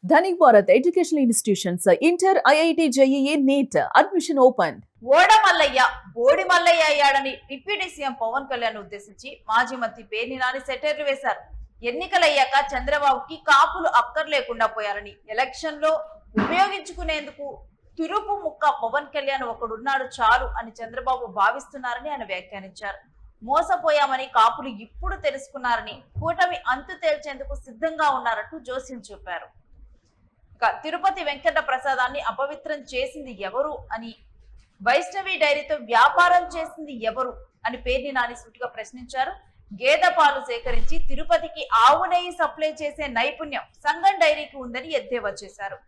Dhanik Bharat educational institutions inter IIT JEE NEET admission open. ఓడమల్లయ్య బోడి మల్లయ్య అయ్యాడని డిప్యూటీ సీఎం పవన్ కళ్యాణ్ ఉద్దేశించి మాజీ మంత్రి పేర్ని నాని సెటైర్లు వేశారు. ఎన్నికలయ్యాక చంద్రబాబుకి కాపులు అక్కర్లేకుండా పోయారని, ఎలక్షన్ లో ఉపయోగించుకునేందుకు తురుపు ముక్క పవన్ కళ్యాణ్ ఒకడున్నాడు చాలు అని చంద్రబాబు భావిస్తున్నారని ఆయన వ్యాఖ్యానించారు. మోసపోయామని కాపులు ఇప్పుడు తెలుసుకున్నారని, కూటమి అంతు తేల్చేందుకు సిద్ధంగా ఉన్నారంటూ జోస్యం చెప్పారు. తిరుపతి వెంకట ప్రసాదాన్ని అపవిత్రం చేసింది ఎవరు అని, వైష్ణవి డైరీతో వ్యాపారం చేసింది ఎవరు అని పేర్ని నాని సూటిగా ప్రశ్నించారు. గేదె పాలు సేకరించి తిరుపతికి ఆవు నెయ్యి సప్లై చేసే నైపుణ్యం సంగం డైరీకి ఉందని ఎద్దేవా చేశారు.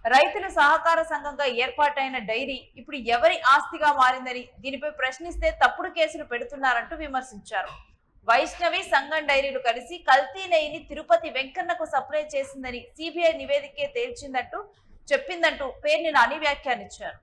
రైతులు సహకార సంఘంగా ఏర్పాటైన డైరీ ఇప్పుడు ఎవరి ఆస్తిగా మారిందని, దీనిపై ప్రశ్నిస్తే తప్పుడు కేసులు పెడుతున్నారంటూ విమర్శించారు. వైష్ణవి సంగం డైరీలు కలిసి కల్తీ నెయ్యిని తిరుపతి వెంకన్నకు సప్లై చేసిందని సిబిఐ నివేదికే తేల్చిందంటూ చెప్పిందంటూ పేర్ని నాని వ్యాఖ్యానించారు.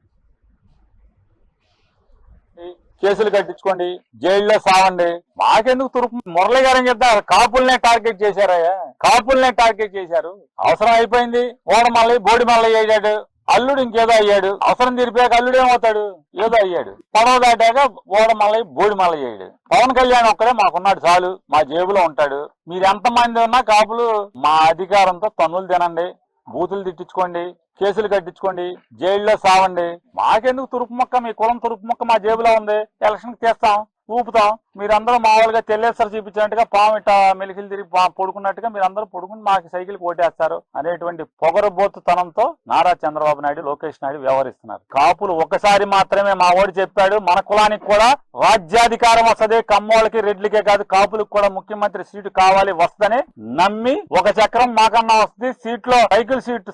కేసులు కట్టించుకోండి, జైల్లో సావండి, మాకెందుకు తురుపు. మురళి గారు చెప్తారు, కాపుల్నే టార్గెట్ చేశారయ్యా, కాపుల్నే టార్గెట్ చేశారు. అవసరం అయిపోయింది, ఓడమల్లి బోడి మల్లయ్య అయ్యాడు, అల్లుడు ఇంకేదో అయ్యాడు. అవసరం తీరిపోయాక అల్లుడు ఏమవుతాడు, ఏదో అయ్యాడు. పడవ దాటాక ఓడమల్లయ్య బోడి మల్లయ్య అయ్యాడు. పవన్ కళ్యాణ్ ఒక్కడే మాకున్నాడు చాలు, మా జేబులో ఉంటాడు. మీరు ఎంతమంది ఉన్నా కాపులు మా అధికారంతో తన్నులు తినండి, బూతులు తిట్టించుకోండి, కేసులు కట్టించుకోండి, జైల్లో సావండి. మాకెందుకు తురుపు మొక్క, మీ కులం తురుపు మొక్క మా జేబులో ఉంది, ఎలక్షన్ తీస్తాం, ఊపుతాం. మీరందరూ మామూలుగా తెల్లేసరి చూపించినట్టుగా పాము ఇట్లా మెలికలు తిరిగి పడుకున్నట్టుగా మీరందరూ పడుకుని మాకు సైకిల్ ఓటేస్తారు అనేటువంటి పొగరబోతుతనంతో నారా చంద్రబాబు నాయుడు, లోకేష్ నాయుడు వ్యవహరిస్తున్నారు. కాపులు ఒకసారి మాత్రమే మా ఓడి చెప్పాడు, మన కులానికి కూడా రాజ్యాధికారం వస్తుంది, కమ్మోళ్ళకి రెడ్లకే కాదు కాపులకు కూడా ముఖ్యమంత్రి సీటు కావాలి వస్తుందని నమ్మి, ఒక చక్రం మాకన్నా వస్తుంది, సీట్లో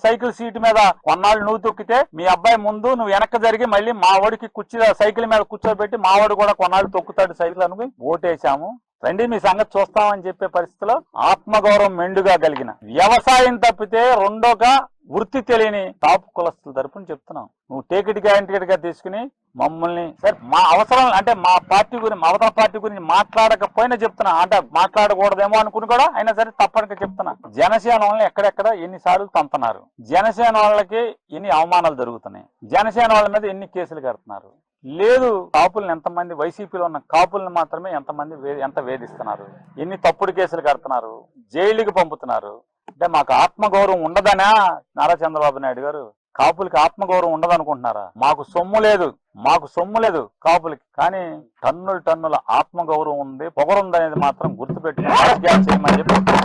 సైకిల్ సీటు మీద కొన్నాళ్ళు నువ్వు తొక్కితే మీ అబ్బాయి ముందు నువ్వు వెనక్కి జరిగి మళ్ళీ మా ఓడికి సైకిల్ మీద కూర్చోబెట్టి మా ఓడి కూడా కొన్నాళ్ళు తొక్కుతాడు సైకిల్ అనుకుని ఓటేశాము. రండి మీ సంగతి చూస్తామని చెప్పే పరిస్థితిలో ఆత్మగౌరవం మెండుగా కలిగిన, వ్యవసాయం తప్పితే రెండోగా వృత్తి తెలియని టాప్ కులస్తుల తరపున చెప్తున్నాం. నువ్వు టేకిట్ గా తీసుకుని మమ్మల్ని సరే మా అవసరం అంటే మా పార్టీ గురించి, మా అవతల పార్టీ గురించి మాట్లాడకపోయినా చెప్తున్నా, అంటే మాట్లాడకూడదేమో అనుకుని కూడా అయినా సరే తప్పనిక చెప్తున్నా. జనసేన వాళ్ళని ఎక్కడెక్కడ ఎన్నిసార్లు తంతున్నారు, జనసేన వాళ్ళకి ఎన్ని అవమానాలు జరుగుతున్నాయి, జనసేన వాళ్ళ మీద ఎన్ని కేసులు కడుతున్నారు. లేదు, కాపుల్ని ఎంతమంది, వైసీపీలో ఉన్న కాపుల్ని మాత్రమే ఎంత వేధిస్తున్నారు, ఎన్ని తప్పుడు కేసులు కడుతున్నారు, జైలుకి పంపుతున్నారు. అంటే మాకు ఆత్మగౌరవం ఉండదనా నారా చంద్రబాబు నాయుడు గారు? కాపులకి ఆత్మగౌరవం ఉండదు అనుకుంటున్నారా? మాకు సొమ్ము లేదు కాపులకి, కానీ టన్నుల ఆత్మగౌరవం ఉంది, పొగరుందనేది మాత్రం గుర్తుపెట్టుకుని రాజకీయాలు చేయమని చెప్పి